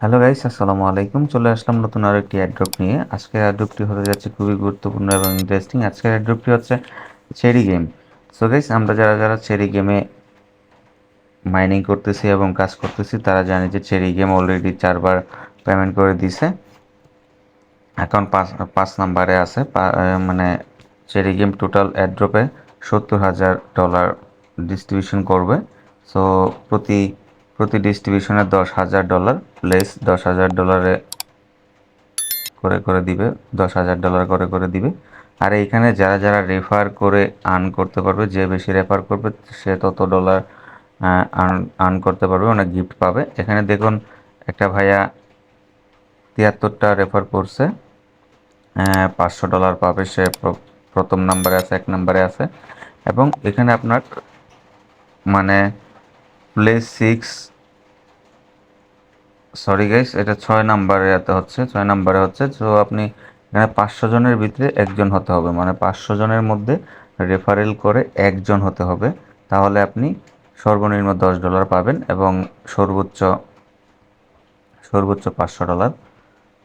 Hello guys, আসসালামু আলাইকুম। চলে আসলাম নতুন আরো একটি অ্যাড্রপ নিয়ে। আজকের অ্যাড্রপটি হতে যাচ্ছে খুবই গুরুত্বপূর্ণ এবং ইন্টারেস্টিং। আজকের অ্যাড্রপটি হচ্ছে চেরি গেম। সো গাইস, আমরা যারা যারা চেরি গেমে মাইনিং করতেছি এবং কাজ করতেছি তারা জানে যে চেরি গেম অলরেডি 4বার পেমেন্ট করে দিছে। অ্যাকাউন্ট পাঁচ নাম্বারে আছে। মানে চেরি গেম টোটাল অ্যাড্রপে $70,000 ডিস্ট্রিবিউশন করবে। সো প্রতি প্রতি ডিস্ট্রিবিউশনে $10,000 প্লেস $10,000 করে করে দিবে, $10,000 করে করে দিবে। আর এইখানে যারা যারা রেফার করে আর্ন করতে পারবে, যে বেশি রেফার করবে সে তত ডলার আর্ন করতে পারবে, অনেক গিফট পাবে। এখানে দেখুন, একটা ভাইয়া 73টা রেফার করছে, $500 পাবে। সে প্রথম নাম্বারে আছে, 1 নম্বরে আছে। এবং এখানে আপনার মানে প্লেস 6, সরি গাইস, এটা 6 নম্বরে হচ্ছে, 6 নম্বরে হচ্ছে। তো আপনি এখানে 500 জনের ভিতরে একজন হতে হবে, মানে 500 জনের মধ্যে রেফারেল করে একজন হতে হবে। তাহলে আপনি সর্বনিম্ন $10 পাবেন এবং সর্বোচ্চ সর্বোচ্চ $500,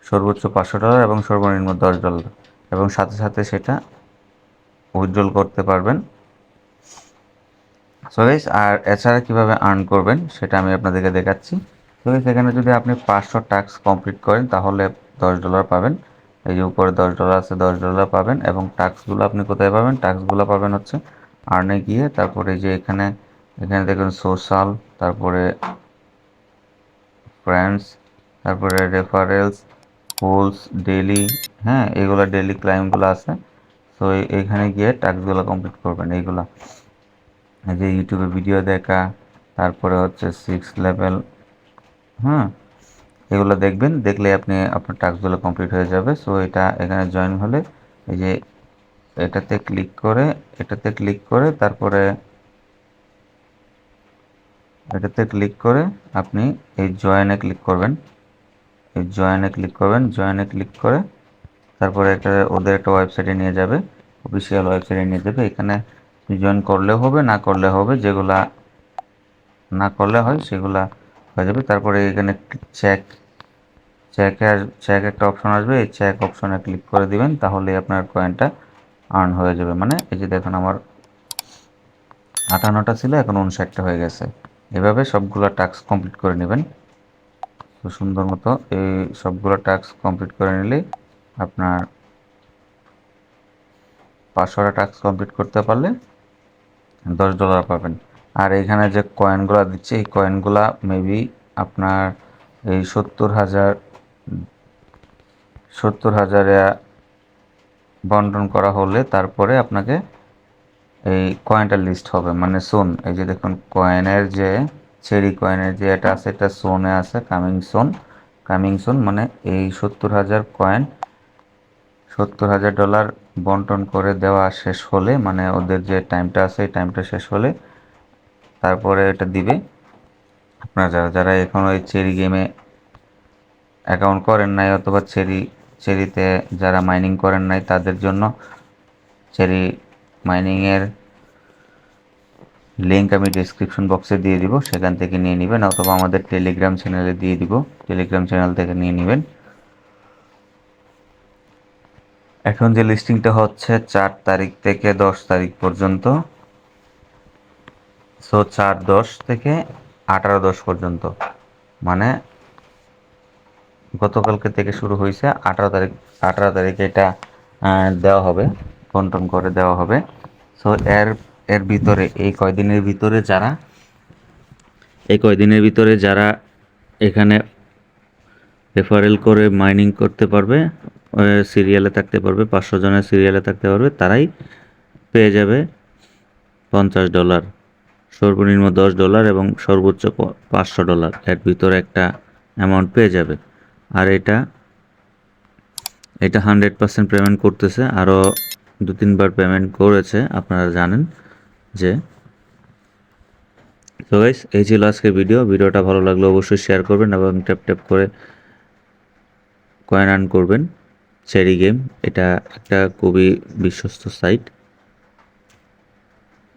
সর্বোচ্চ $500 এবং সর্বনিম্ন $10, এবং সাথে সাথে সেটা উইথড্রল করতে পারবেন। সো গাইস, আর এছাড়া কীভাবে আর্ন করবেন সেটা আমি আপনাদেরকে দেখাচ্ছি। তো গাইস, এখানে যদি আপনি 500 টাস্ক কমপ্লিট করেন তাহলে $10 পাবেন। এই যে উপরে $10 আছে, $10 পাবেন। এবং টাস্কগুলো আপনি কোথায় পাবেন? টাস্কগুলো পাবেন হচ্ছে আর্নে গিয়ে, তারপরে যে এখানে এখানে দেখুন সোশ্যাল, তারপরে ফ্রেন্ডস, তারপরে রেফারেলস, পোলস, ডেলি, হ্যাঁ এগুলো ডেলি ক্লাইমগুলো আছে। তো এইখানে গিয়ে টাস্কগুলো কমপ্লিট করবেন। এইগুলা এই যে ইউটিউবে ভিডিও দেখা, তারপরে হচ্ছে 6 লেভেল, হ্যাঁ এগুলো দেখবেন। দেখলে আপনি আপনার টাস্কগুলো কমপ্লিট হয়ে যাবে। সো এটা এখানে জয়েন হলে এই যে এটাতে ক্লিক করে, এটাতে ক্লিক করে তারপরে এটাতে ক্লিক করে আপনি এই জয়েনে ক্লিক করবেন। এই জয়েনে ক্লিক করবেন, জয়েনে ক্লিক করে তারপরে একটা ওদের একটা ওয়েবসাইটে নিয়ে যাবে, অফিসিয়াল ওয়েবসাইটে নিয়ে যাবে। এখানে জয়েন করলেও হবে, না করলে হবে, যেগুলা না করলে হয় সেগুলা হয়ে যাবে। তারপরে এখানে চেক চেকের চেক একটা অপশন আসবে, এই চেক অপশনে ক্লিক করে দিবেন, তাহলে আপনার কয়েনটা আর্ন হয়ে যাবে। মানে এই যে দেখুন, আমার 58টা ছিল, এখন 59টা হয়ে গেছে। এভাবে সবগুলো টাস্ক কমপ্লিট করে নেবেন। তো সুন্দর মতো এই সবগুলো টাস্ক কমপ্লিট করে নিলে আপনার 500টা টাস্ক কমপ্লিট করতে পারলে $10 পাবেন। আর এখানে যে কয়েনগুলো দিচ্ছে, এই কয়েনগুলা মেবি আপনার এই 70,000 বন্টন করা হলে তারপরে আপনাকে এই কয়েনটা লিস্ট হবে, মানে সোন। এই যে দেখুন, কয়েনের যে চেরি কয়েনের যে এটা আছে, এটা সোনে আছে, কামিং সোন। মানে এই 70,000 বন্টন করে দেওয়া শেষ হলে, মানে ওদের যে টাইমটা আছে এই টাইমটা শেষ হলে তারপরে এটা দিবে। আপনারা যারা যারা এখন ওই চেরি গেমে অ্যাকাউন্ট করেন নাই, অথবা চেরিতে যারা মাইনিং করেন নাই, তাদের জন্য চেরি মাইনিংয়ের লিঙ্ক আমি ডিসক্রিপশন বক্সে দিয়ে দিব, সেখান থেকে নিয়ে নেবেন, অথবা আমাদের টেলিগ্রাম চ্যানেলে দিয়ে দিব, টেলিগ্রাম চ্যানেল থেকে নিয়ে নেবেন। এখন যে লিস্টিংটা হচ্ছে 4 তারিখ থেকে 10 তারিখ পর্যন্ত। সো 4/10 থেকে 18/10 পর্যন্ত, মানে গতকালকে থেকে শুরু হয়েছে। 18 তারিখ, 18 তারিখে এটা দেওয়া হবে, বন্টন করে দেওয়া হবে। সো এর এর ভিতরে এই কয়দিনের ভিতরে যারা এখানে রেফারেল করে মাইনিং করতে পারবে, সিরিয়ালে থাকতে পারবে, 500 জনের সিরিয়ালে থাকতে পারবে, তারাই পেয়ে যাবে $50, সর্বনিম্ন $10 এবং সর্বোচ্চ $500। এর ভিতরে একটা অ্যামাউন্ট পেয়ে যাবে। আর এটা এটা 100% পেমেন্ট করতেছে, আরও 2-3 বার পেমেন্ট করেছে, আপনারা জানেন যে। তো গাইস, এই ছিল আজকের ভিডিওটা ভালো লাগলে অবশ্যই শেয়ার করবেন এবং ট্যাপ ট্যাপ করে কয়েন আর্ন করবেন। চেরি গেম এটা একটা খুবই বিশ্বস্ত সাইট।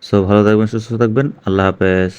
সো ভালো থাকবেন, সুস্থ থাকবেন, আল্লাহ হাফেজ।